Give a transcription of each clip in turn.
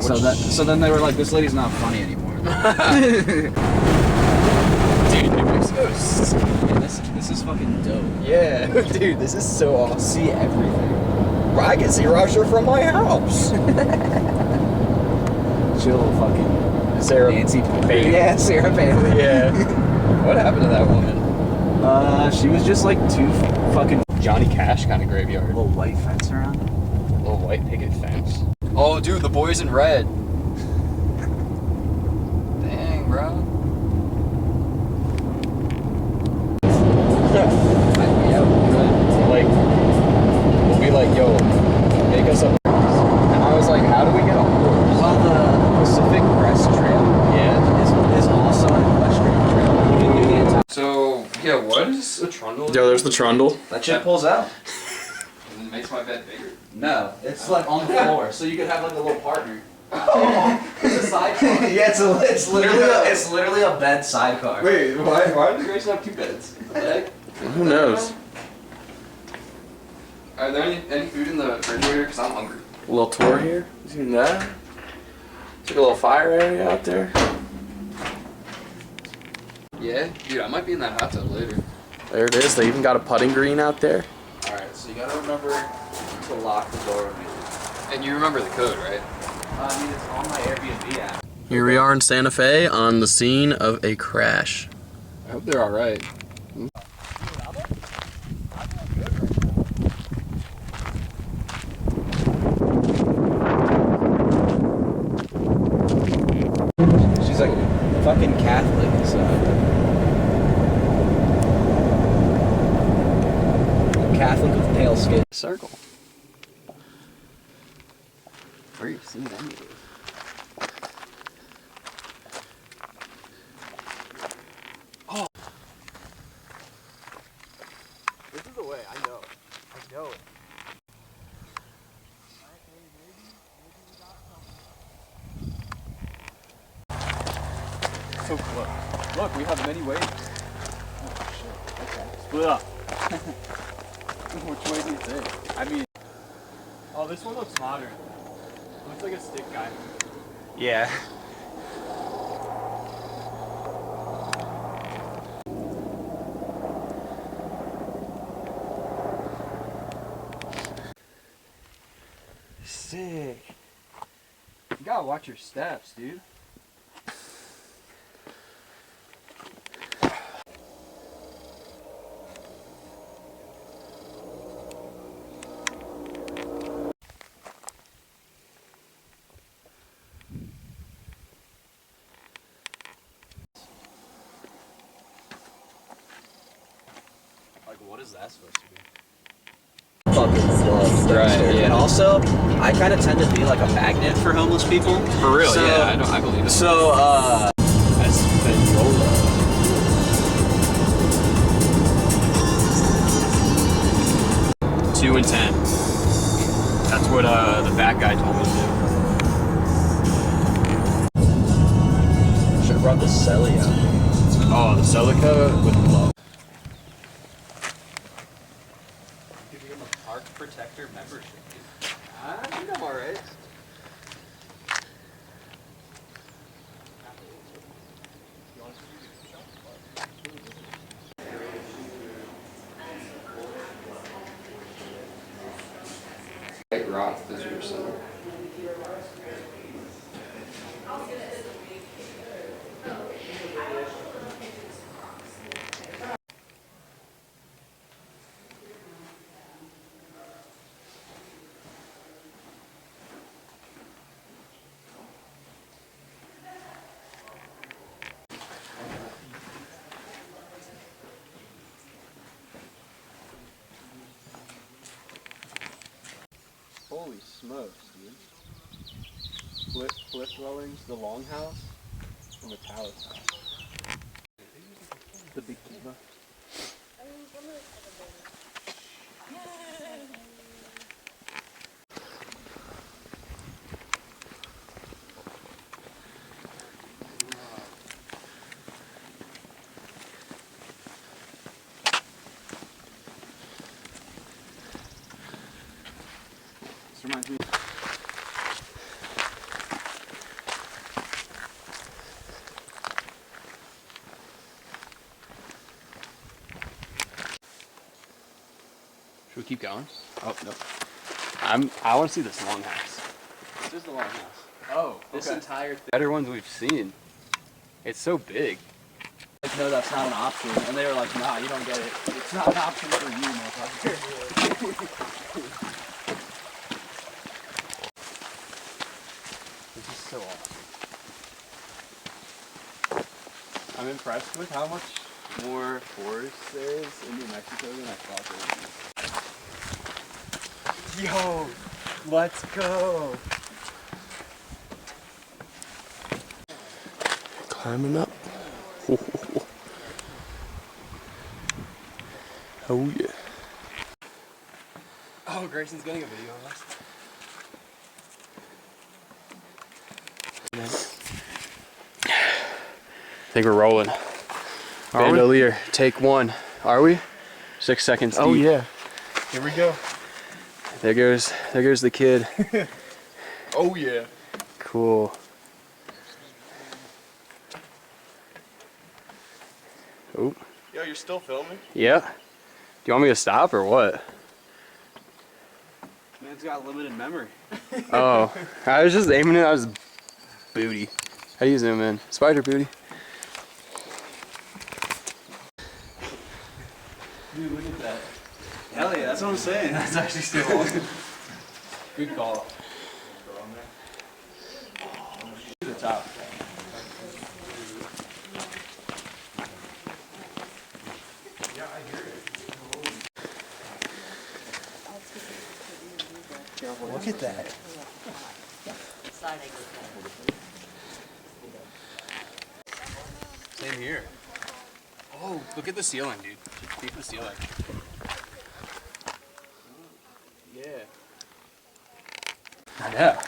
So then they were like, this lady's not funny anymore. Dude, it makes ghosts. Yeah, this is fucking dope. Yeah, dude, this is so awesome. See everything. Bro, I can see Russia from my house. Chill, fucking Sarah Nancy Bailey. Yeah, Sarah Bailey. Yeah. What happened to that woman? She was just like too fucking Johnny Cash kind of graveyard. little white fence around it. Little white picket fence. Oh, dude, the boys in red. Dang, bro. Yeah, like, we'll be like, yo, make us a horse. And I was like, how do we get a horse? Well, the Pacific Crest Trail is also an equestrian trail. You can do the entire. So, yeah, what is a trundle? Yo, there's the trundle. That shit pulls out. And it makes my bed bigger. No, it's like on the floor, so you could have like a little partner. It's a sidecar. Yeah, it's literally a bed sidecar. Wait, why does Grayson have 2 beds? Who knows? Are there any food in the refrigerator? Because I'm hungry. A little tour here. See that? It's like a little fire area out there. Yeah? Dude, I might be in that hot tub later. There it is. They even got a putting green out there. Alright, so you gotta remember to lock the door when you leave. And you remember the code, right? I mean, it's on my Airbnb app. Here we are in Santa Fe on the scene of a crash. I hope they're alright. She's like fucking Catholic, so. Catholic with pale skin. Circle. Where are you seeing any of those? Oh. This is the way, I know. I know it. So look, we have many ways. Oh shit. Okay. Split up. Which way do you think? I mean, oh, this one looks modern. It looks like a stick guy. Yeah. Sick. You gotta watch your steps, dude. What is that supposed to be? Fucking love Right, Dexter. yeah. And also, I kind of tend to be like a magnet for homeless people. For real, So- yeah, I believe it. So, That's Bandelier. 2 and 10. That's what the fat guy told me to do. should have brought the celly out. Oh, the Celica with love. Give him a park protector membership. I think I'm alright. White Rock Visitor Center. Holy smokes, dude. Cliff dwellings, the longhouse, and the Palace House. The Big Kiva. This reminds me. We keep going? Oh, no. I want to see this longhouse. This is the longhouse. Oh, This entire thing. Better ones we've seen. It's so big. Like, no, that's not an option. And they were like, nah, you don't get it. It's not an option for you, motherfucker. This is so awesome. I'm impressed with how much more forest there is in New Mexico than I thought there would be. Yo, let's go. Climbing up. Oh yeah. Oh, Grayson's getting a video of us. I think we're rolling. Bandelier, take one. Are we? 6 seconds deep. Oh yeah. Here we go. There goes the kid. Oh yeah. Cool. Oh. Yo, you're still filming? Yeah. Do you want me to stop or what? Man's got limited memory. Oh, I was just aiming it. I was booty. How do you zoom in? Spider booty. Dude, look at that. Hell yeah, that's what I'm saying. That's actually still awesome. Good call. To the top. Look at that. Same here. Oh, look at the ceiling, dude. Keep the ceiling. Yeah. Yeah.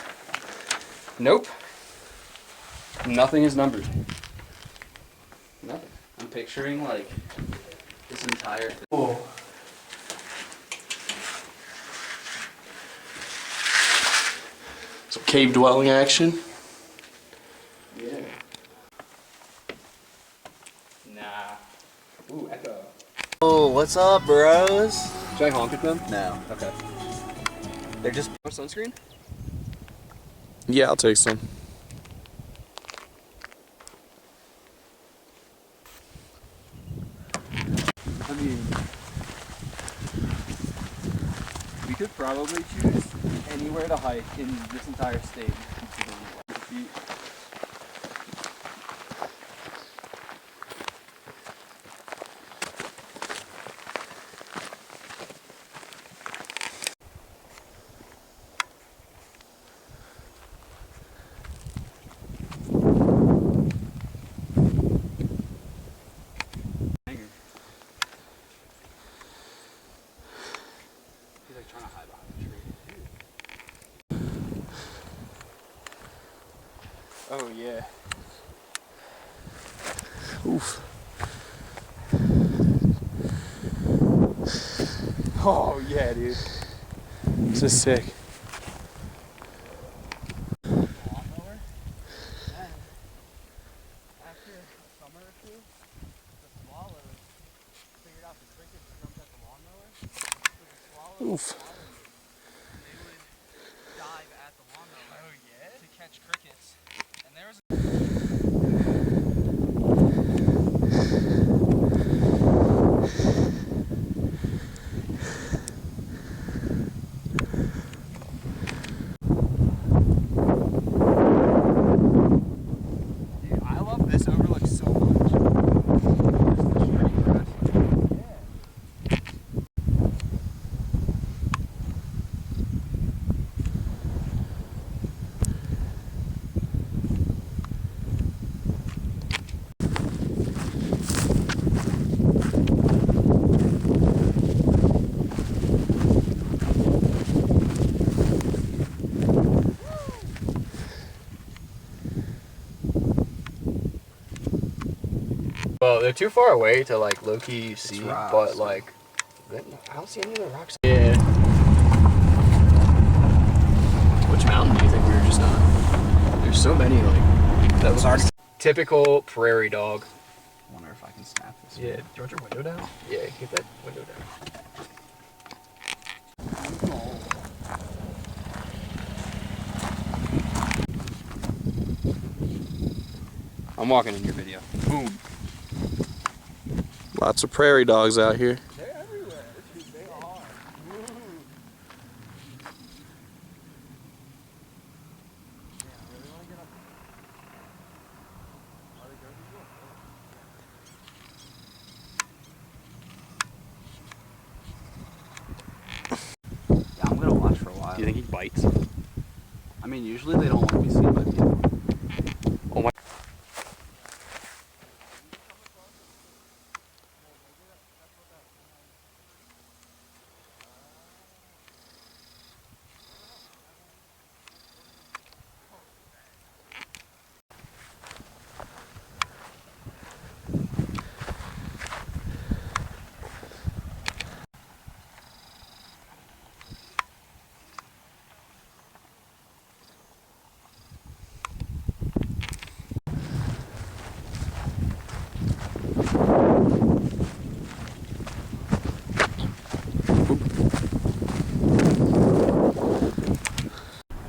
Nope. Nothing is numbered. Nothing. I'm picturing like this entire thing. Oh. Some cave dwelling action. Yeah. Nah. Ooh, echo. Oh, what's up, bros? Should I honk at them? No. Okay. They're just. Sunscreen? Yeah, I'll take some. I mean, we could probably choose anywhere to hike in this entire state. He's like trying to hide behind the tree. Oh yeah. Oof. Oh yeah, dude. This is sick. Lawnmower? Then, after a summer or two, the swallows figured out the crickets jumped at the lawnmower. So the swallows Oof. They would dive at the lawnmower. Oh yeah? To catch crickets. And there was Dude, I love this overlook so much. Well, they're too far away to like low-key see, rocks. but like, I don't see any of the rocks. Yeah. Which mountain do you think we were just on? There's so many like, that was our typical prairie dog. I wonder if I can snap this. Yeah, do you want your window down? Yeah, keep that window down. I'm walking in your video. Boom. Lots of prairie dogs out here. They're everywhere. They are. Yeah, I'm gonna watch for a while. Do you think he bites? I mean, usually they don't want to be seen by people. Oh my.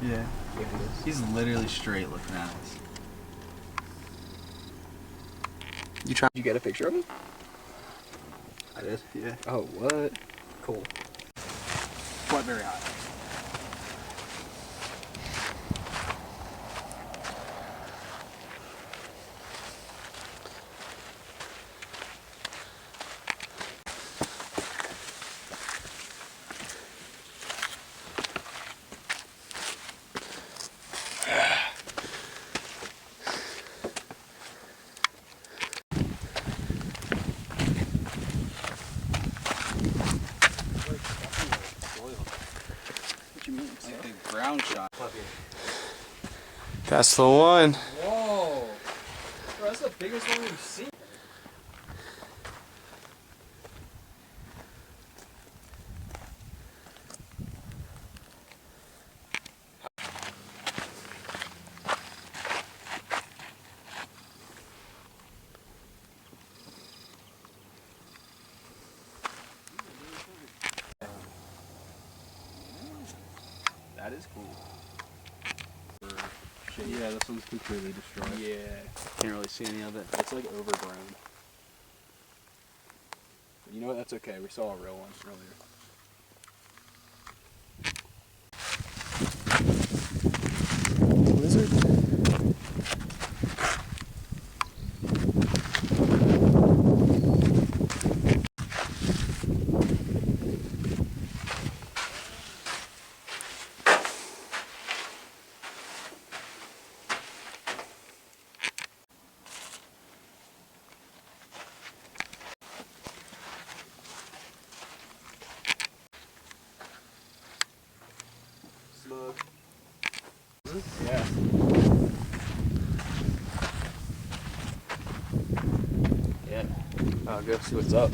Yeah. He's literally straight looking at us. You trying? Did you get a picture of him? I did. Yeah. Oh, what? Cool. Quite very hot. Like the ground shot. That's the one. Whoa. Bro, that's the biggest one we've seen. That is cool. Yeah, this one's completely destroyed. Yeah. Can't really see any of it. It's like overgrown. But you know what? That's okay. We saw a real one earlier. Lizard. Slug. Yeah. Yeah. I'll go see what's up.